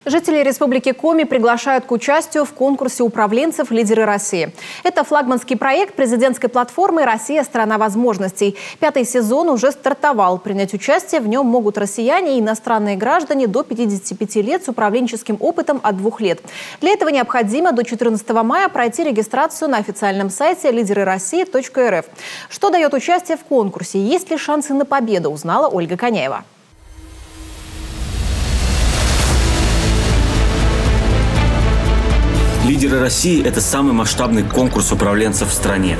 Жители Республики Коми приглашают к участию в конкурсе управленцев «Лидеры России». Это флагманский проект президентской платформы «Россия – страна возможностей». 5-й сезон уже стартовал. Принять участие в нем могут россияне и иностранные граждане до 55 лет с управленческим опытом от 2 лет. Для этого необходимо до 14 мая пройти регистрацию на официальном сайте лидерыроссии.рф. Что дает участие в конкурсе? Есть ли шансы на победу, узнала Ольга Коняева. «Лидеры России» – это самый масштабный конкурс управленцев в стране.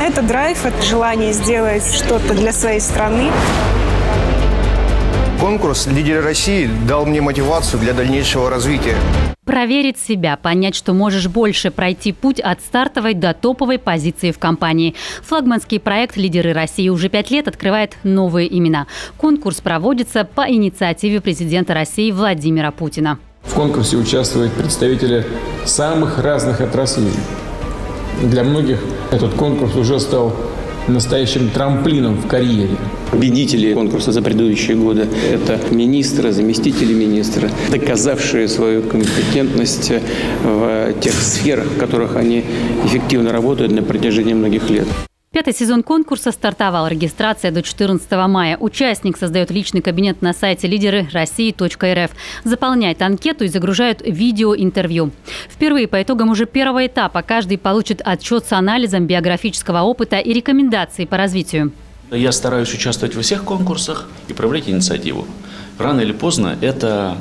Это драйв, это желание сделать что-то для своей страны. Конкурс «Лидеры России» дал мне мотивацию для дальнейшего развития. Проверить себя, понять, что можешь больше, пройти путь от стартовой до топовой позиции в компании. Флагманский проект «Лидеры России» уже 5 лет открывает новые имена. Конкурс проводится по инициативе президента России Владимира Путина. В конкурсе участвуют представители самых разных отраслей. Для многих этот конкурс уже стал настоящим трамплином в карьере. Победители конкурса за предыдущие годы – это министры, заместители министра, доказавшие свою компетентность в тех сферах, в которых они эффективно работают на протяжении многих лет. 5-й сезон конкурса стартовал. Регистрация до 14 мая. Участник создает личный кабинет на сайте лидерыроссии.рф, заполняет анкету и загружает видеоинтервью. Впервые по итогам уже первого этапа каждый получит отчет с анализом биографического опыта и рекомендаций по развитию. Я стараюсь участвовать во всех конкурсах и проявлять инициативу. Рано или поздно это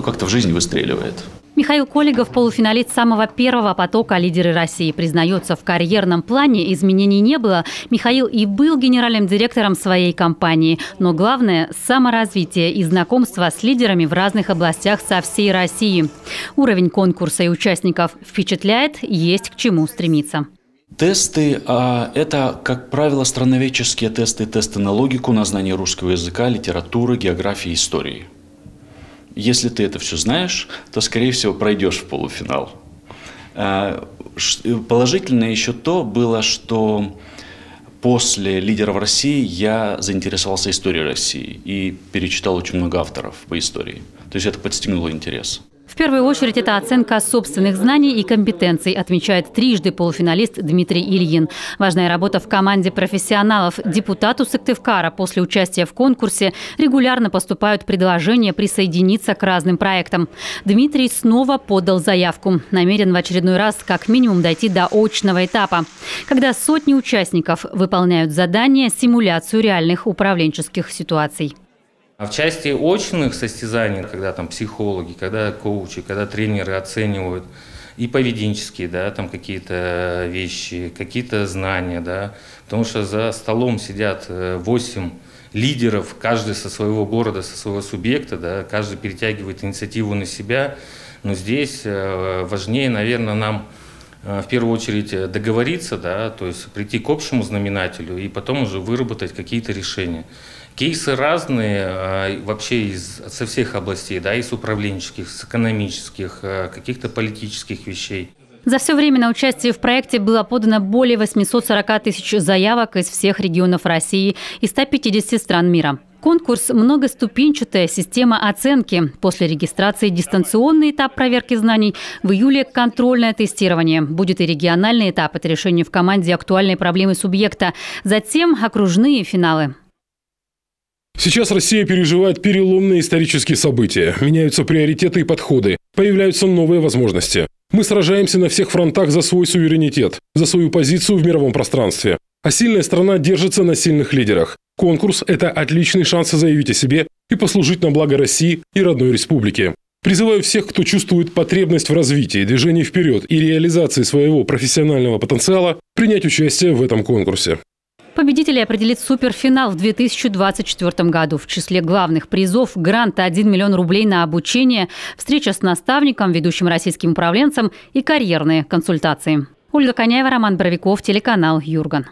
как-то в жизни выстреливает. Михаил Коллегов, полуфиналист самого первого потока «Лидеры России», признается, в карьерном плане изменений не было. Михаил и был генеральным директором своей компании. Но главное – саморазвитие и знакомство с лидерами в разных областях со всей России. Уровень конкурса и участников впечатляет, есть к чему стремиться. Тесты – это, как правило, страноведческие тесты, тесты на логику, на знание русского языка, литературы, географии, истории. Если ты это все знаешь, то, скорее всего, пройдешь в полуфинал. Положительно еще то было, что после «Лидеров России» я заинтересовался историей России и перечитал очень много авторов по истории. То есть это подстегнуло интерес. В первую очередь это оценка собственных знаний и компетенций, отмечает трижды полуфиналист Дмитрий Ильин. Важная работа в команде профессионалов. Депутату Сыктывкара после участия в конкурсе регулярно поступают предложения присоединиться к разным проектам. Дмитрий снова подал заявку. Намерен в очередной раз как минимум дойти до очного этапа, когда сотни участников выполняют задания, симуляцию реальных управленческих ситуаций. А в части очных состязаний, когда там психологи, когда коучи, когда тренеры оценивают и поведенческие, там какие-то вещи, какие-то знания, потому что за столом сидят 8 лидеров, каждый со своего города, со своего субъекта, каждый перетягивает инициативу на себя, но здесь важнее, наверное, нам в первую очередь договориться, то есть прийти к общему знаменателю и потом уже выработать какие-то решения. Кейсы разные, вообще со всех областей, из управленческих, с экономических, каких-то политических вещей. За все время на участие в проекте было подано более 840 тысяч заявок из всех регионов России и 150 стран мира. Конкурс – многоступенчатая система оценки. После регистрации дистанционный этап проверки знаний, в июле контрольное тестирование. Будет и региональный этап – это решение в команде актуальной проблемы субъекта. Затем окружные финалы. Сейчас Россия переживает переломные исторические события. Меняются приоритеты и подходы. Появляются новые возможности. Мы сражаемся на всех фронтах за свой суверенитет, за свою позицию в мировом пространстве. А сильная страна держится на сильных лидерах. Конкурс – это отличный шанс заявить о себе и послужить на благо России и родной республики. Призываю всех, кто чувствует потребность в развитии, движении вперед и реализации своего профессионального потенциала, принять участие в этом конкурсе. Победителей определит суперфинал в 2024 году. В числе главных призов – грант 1 миллион рублей на обучение, встреча с наставником, ведущим российским управленцем и карьерные консультации. Ольга Коняева, Роман Боровиков, телеканал «Юрган».